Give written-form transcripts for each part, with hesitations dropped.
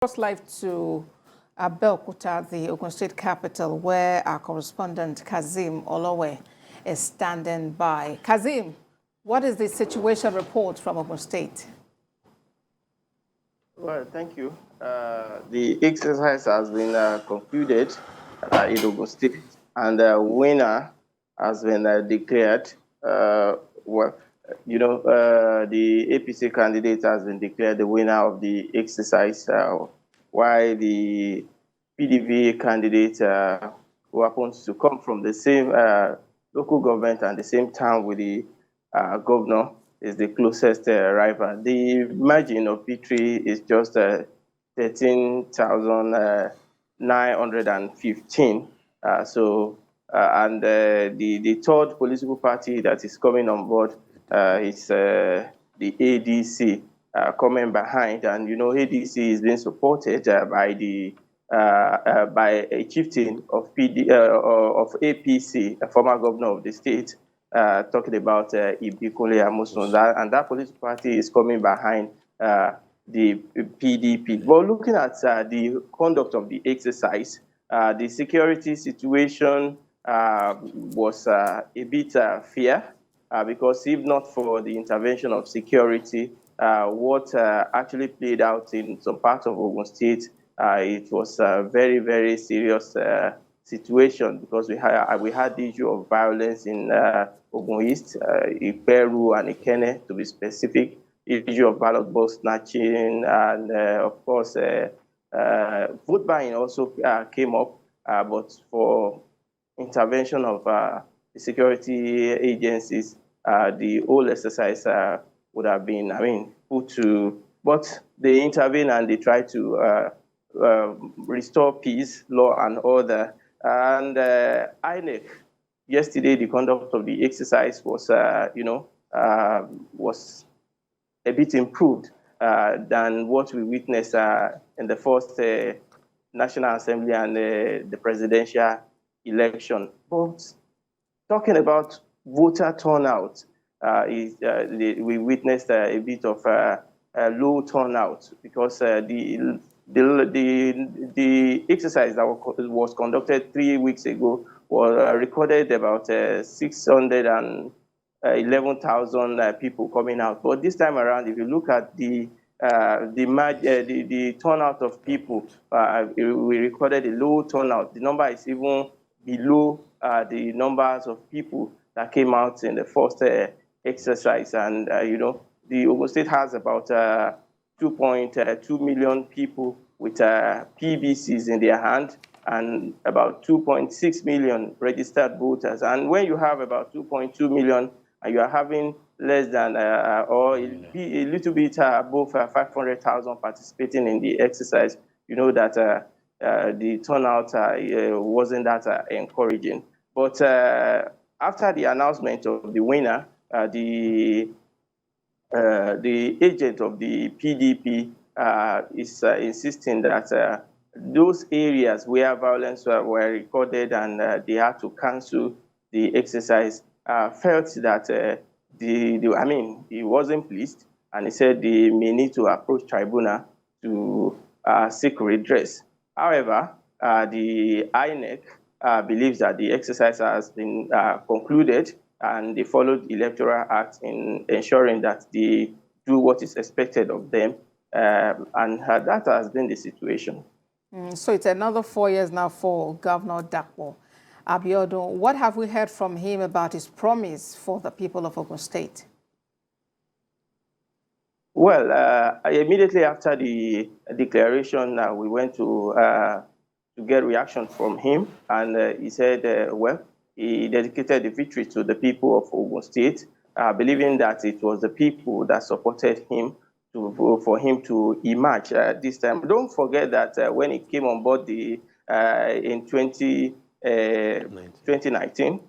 Cross live to Abeokuta, the Ogun State capital, where our correspondent Kazeem Olowe is standing by. Kazeem, what is the situation report from Ogun State? Well, thank you. The exercise has been concluded in Ogun State, and the winner has been declared. The APC candidate has been declared the winner of the exercise, while the PDV candidate, who happens to come from the same local government and the same town with the governor, is the closest rival. The margin of victory is just 13,915. The third political party that is coming on board is the ADC coming behind, and ADC is being supported by the by a chieftain of APC, a former governor of the state, talking about Ibikunle Amosun, and that political party is coming behind the PDP. But looking at the conduct of the exercise, the security situation was a bit fair, because if not for the intervention of security, what actually played out in some parts of Ogun State, it was a very, very serious situation, because we had the issue of violence in Ogun East, Iperu and Ikene, to be specific, issue of ballot box snatching, and of course, vote buying also came up, but for intervention of the security agencies, the whole exercise would have been, put to, but they intervened and they tried to restore peace, law, and order. And INEC, yesterday, the conduct of the exercise was, was a bit improved than what we witnessed in the first National Assembly and the presidential election. But talking about voter turnout, we witnessed a bit of a low turnout, because the exercise that was conducted 3 weeks ago was recorded about 611,000 people coming out. But this time around, if you look at the turnout of people, we recorded a low turnout. The number is even below the numbers of people that came out in the first exercise. And the Ogun State has about 2.2 million people with PVCs in their hand, and about 2.6 million registered voters. And when you have about 2.2 million and you are having less than or a little bit above 500,000 participating in the exercise, you know that the turnout wasn't that encouraging. But after the announcement of the winner, the agent of the PDP is insisting that those areas where violence were recorded and they had to cancel the exercise felt that he wasn't pleased, and he said they may need to approach tribunal to seek redress. However, the INEC believes that the exercise has been concluded, and they followed the Electoral Act in ensuring that they do what is expected of them, and that has been the situation. So it's another 4 years now for Governor Dapo Abiodun. What have we heard from him about his promise for the people of Ogun State? Well, immediately after the declaration, we went to get reaction from him, and he said, he dedicated the victory to the people of Ogun State, believing that it was the people that supported him for him to emerge this time. Don't forget that when he came on board in 2019,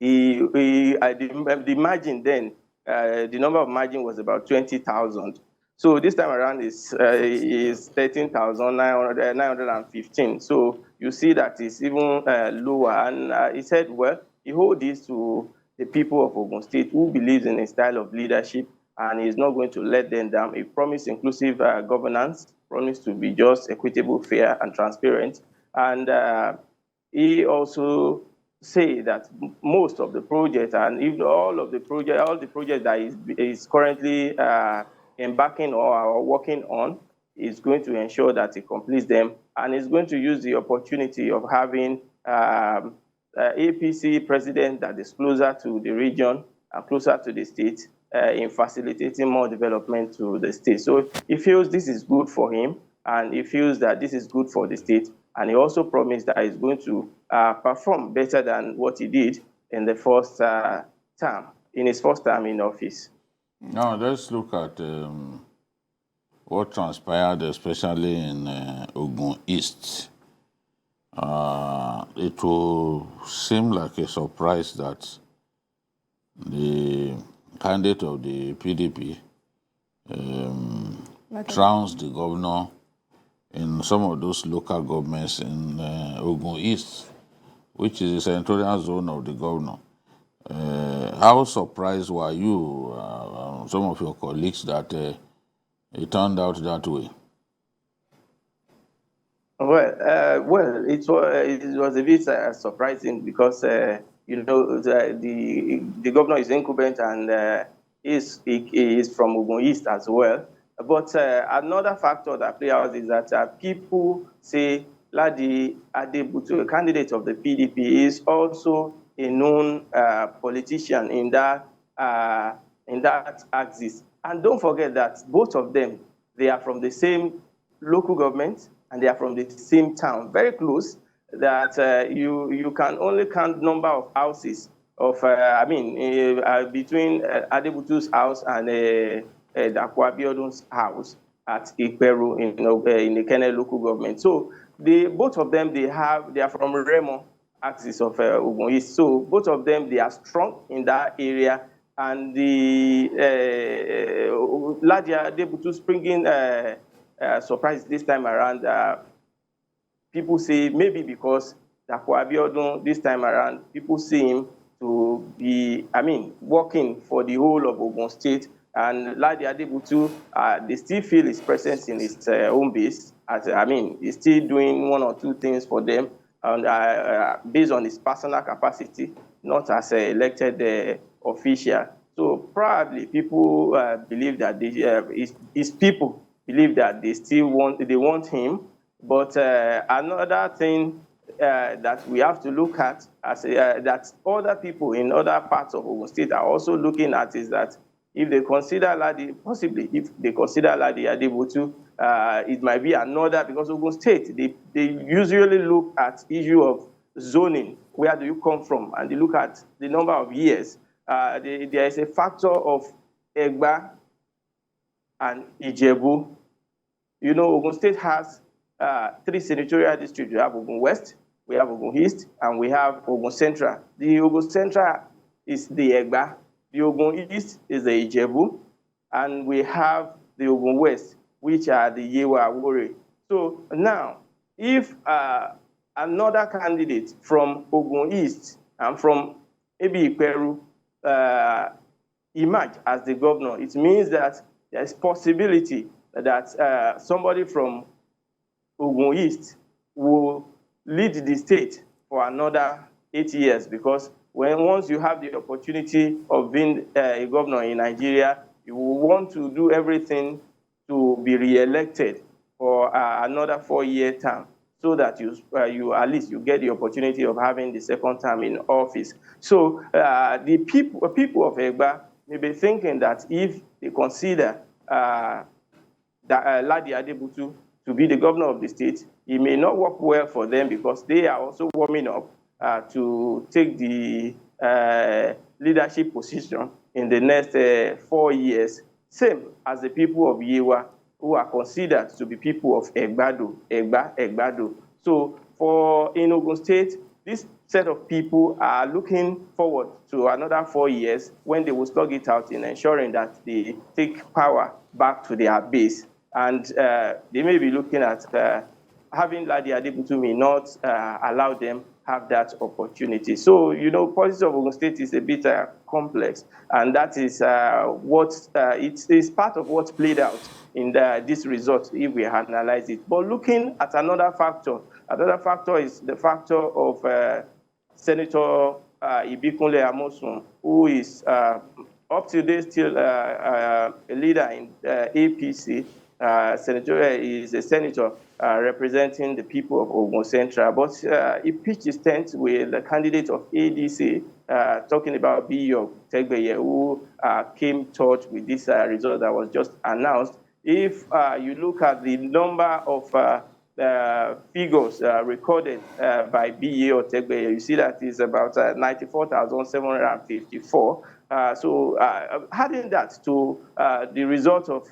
the margin then, the number of margin was about 20,000. So this time around is 13,915. So you see that it's even lower. And he said, well, he holds this to the people of Ogun State who believes in a style of leadership, and he's not going to let them down. He promised inclusive governance, promised to be just, equitable, fair, and transparent. And he also say that most of the project, and even all the project that is currently embarking or working on, is going to ensure that he completes them, and is going to use the opportunity of having APC president that is closer to the region and closer to the state in facilitating more development to the state. So he feels this is good for him, and he feels that this is good for the state. And he also promised that he's going to perform better than what he did in the first term, in his first term in office. Now let's look at what transpired, especially in Ogun East. It will seem like a surprise that the candidate of the PDP trounced the governor in some of those local governments in Ogun East, which is the senatorial zone of the governor. How surprised were you, some of your colleagues, that it turned out that way? Well, it was a bit surprising because you know the governor is incumbent and he is from Ogun East as well. But another factor that plays out is that people say Ladi Adebutu, a candidate of the PDP, is also a known politician in that axis. And don't forget that both of them, they are from the same local government and they are from the same town, very close. That you can only count number of houses of between Adebutu's house and Dakwa Biodun's house at Ikperu in the Kennel local government. So both of them they are from Remo axis of Ogun East. So both of them they are strong in that area, and the Ladia Adebutu springing surprise this time around. People say maybe because Dakwa Biodun this time around, people see him to be, working for the whole of Ogun State. And Ladi Adebutu, they still feel his presence in his home base. He's still doing one or two things for them, and based on his personal capacity, not as an elected official. So probably people believe that his people believe that they want him. But another thing that we have to look at that other people in other parts of Ogun State are also looking at is that if they consider Ladi Adebutu, it might be another, because Ogun State, they usually look at issue of zoning. Where do you come from? And they look at the number of years. There is a factor of Egba and Ijebu. You know, Ogun State has 3 senatorial districts. We have Ogun West, we have Ogun East, and we have Ogun Central. The Ogun Central is the Egba, the Ogun East is the Ijebu, and we have the Ogun West, which are the Yewa Wore. So now, if another candidate from Ogun East and from maybe Peru emerge as the governor, it means that there is possibility that somebody from Ogun East will lead the state for another 8 years, because once you have the opportunity of being a governor in Nigeria, you will want to do everything to be re-elected for another 4-year term, so that you at least you get the opportunity of having the second term in office. So the people of Egba may be thinking that if they consider Ladi Adebutu to be the governor of the state, it may not work well for them, because they are also warming up to take the leadership position in the next 4 years, same as the people of Yewa, who are considered to be people of Egbado. So in Ogun State, this set of people are looking forward to another 4 years when they will slug it out in ensuring that they take power back to their base. And they may be looking at having Ladi Adebutu may not allow them have that opportunity. So, politics of Ogun State is a bit complex, and that is it is part of what played out in this result if we analyze it. But looking at another factor is the factor of Senator Ibikunle Amosun, who is up to date still a leader in APC. Senator is a senator representing the people of Ogun Central, but he pitched his tent with the candidate of ADC, talking about Biyo Tegbeye, who came third with this result that was just announced. If you look at the number of figures recorded by Biyo Tegbeye, you see that is about 94,754. So adding that to the result of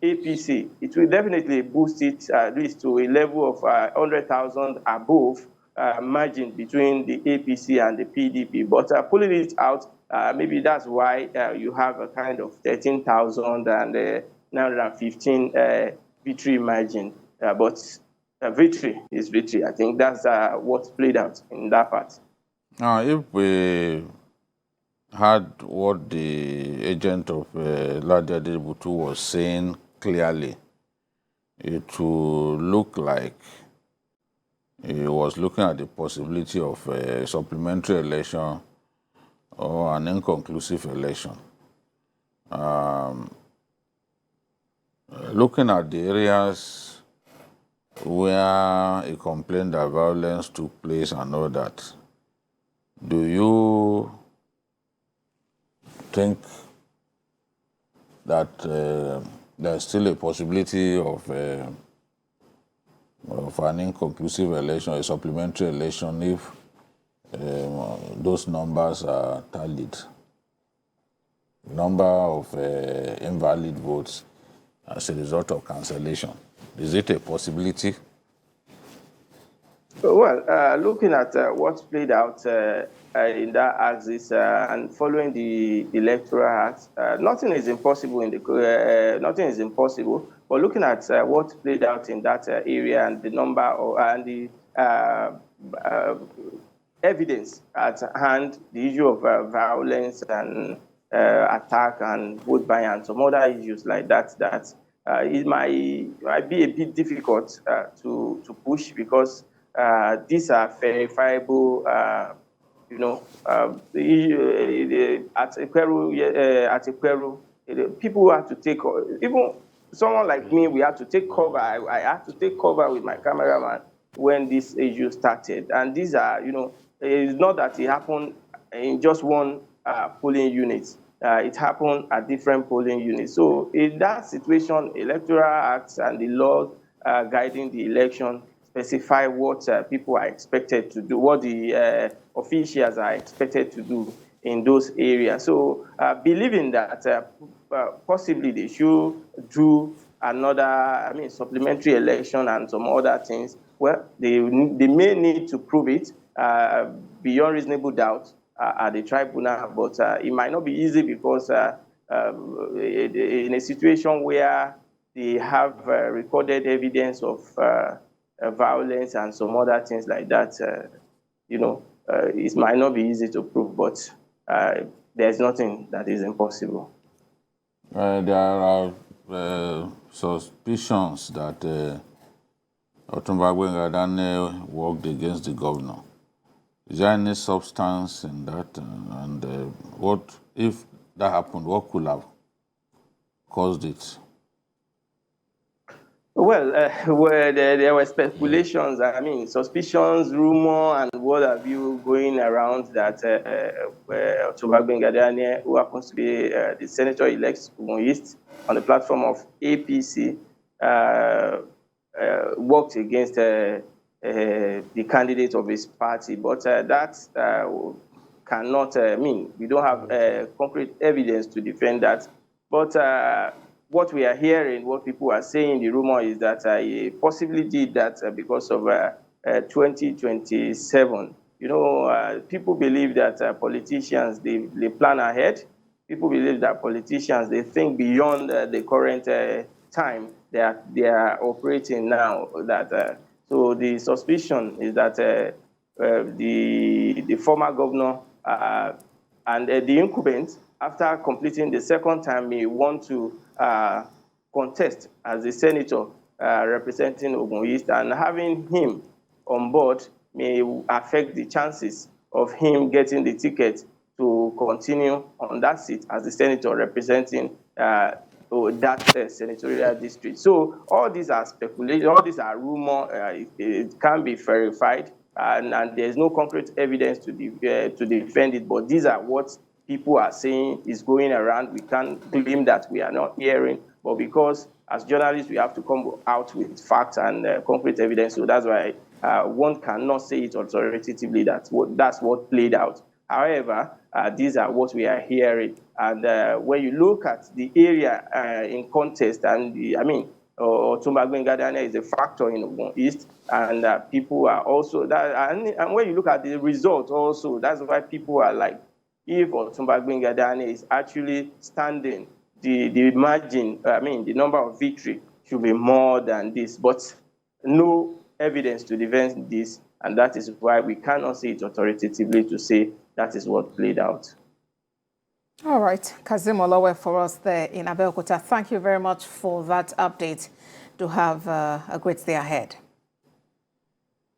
APC, it will definitely boost it at least to a level of 100,000 above margin between the APC and the PDP. But pulling it out, maybe that's why you have a kind of 13,915 victory margin. But victory is victory. I think that's what played out in that part. Now, if we had what the agent of Ladi Adebutu was saying clearly, it would look like he was looking at the possibility of a supplementary election or an inconclusive election. Looking at the areas where he complained that violence took place and all that, do you think that there's still a possibility of an inconclusive election, a supplementary election, if those numbers are tallied? Number of invalid votes as a result of cancellation. Is it a possibility? Well, looking at what's played out in that axis and following the Electoral Act, nothing is impossible nothing is impossible. But looking at what played out in that area and the number and the evidence at hand, the issue of violence and attack and vote buying and some other issues like that, it might be a bit difficult to push, because these are verifiable, at Ekweru, people have to take, even someone like me, we have to take cover. I have to take cover with my cameraman when this issue started. And these are, it's not that it happened in just one polling unit. It happened at different polling units. So in that situation, Electoral Acts and the laws guiding the election specify what people are expected to do, what the officials are expected to do in those areas. So believing that possibly they should do another, supplementary election and some other things, well, they may need to prove it beyond reasonable doubt at the tribunal, but it might not be easy, because in a situation where they have recorded evidence of violence and some other things like that, it might not be easy to prove, but there's nothing that is impossible. There are suspicions that Otumba Gbenga worked against the governor. Is there any substance in that? And what, if that happened, what could have caused it? Well, there were speculations, suspicions, rumor, and what have you going around that Otumba Gbenga, who happens to be the senator-elect Ogun East on the platform of APC, worked against the candidate of his party. But that cannot mean, we don't have concrete evidence to defend that. But what we are hearing, what people are saying, the rumor is that he possibly did that because of 2027. People believe that politicians, they plan ahead. People believe that politicians, they think beyond the current time they are operating now, that So the suspicion is that the former governor and the incumbent, after completing the second term, may want to contest as a senator representing Ogun East, and having him on board may affect the chances of him getting the ticket to continue on that seat as the senator representing that senatorial district. So all these are speculation, all these are rumor. It can be verified, and there's no concrete evidence to defend it. But these are what people are saying is going around. We can't claim that we are not hearing, but because as journalists we have to come out with facts and concrete evidence. So that's why one cannot say it authoritatively that that's what played out. However, these are what we are hearing. And when you look at the area in contest, and Otumba Gbengadania is a factor in Ogun East, and people are also that. And when you look at the result, also that's why people are like, if Otumba Gbengadania is actually standing, the margin, the number of victory should be more than this. But no evidence to defend this, and that is why we cannot say it authoritatively to say that is what played out. All right, Kazeem Olowe for us there in Abeokuta. Thank you very much for that update. Do have a great day ahead.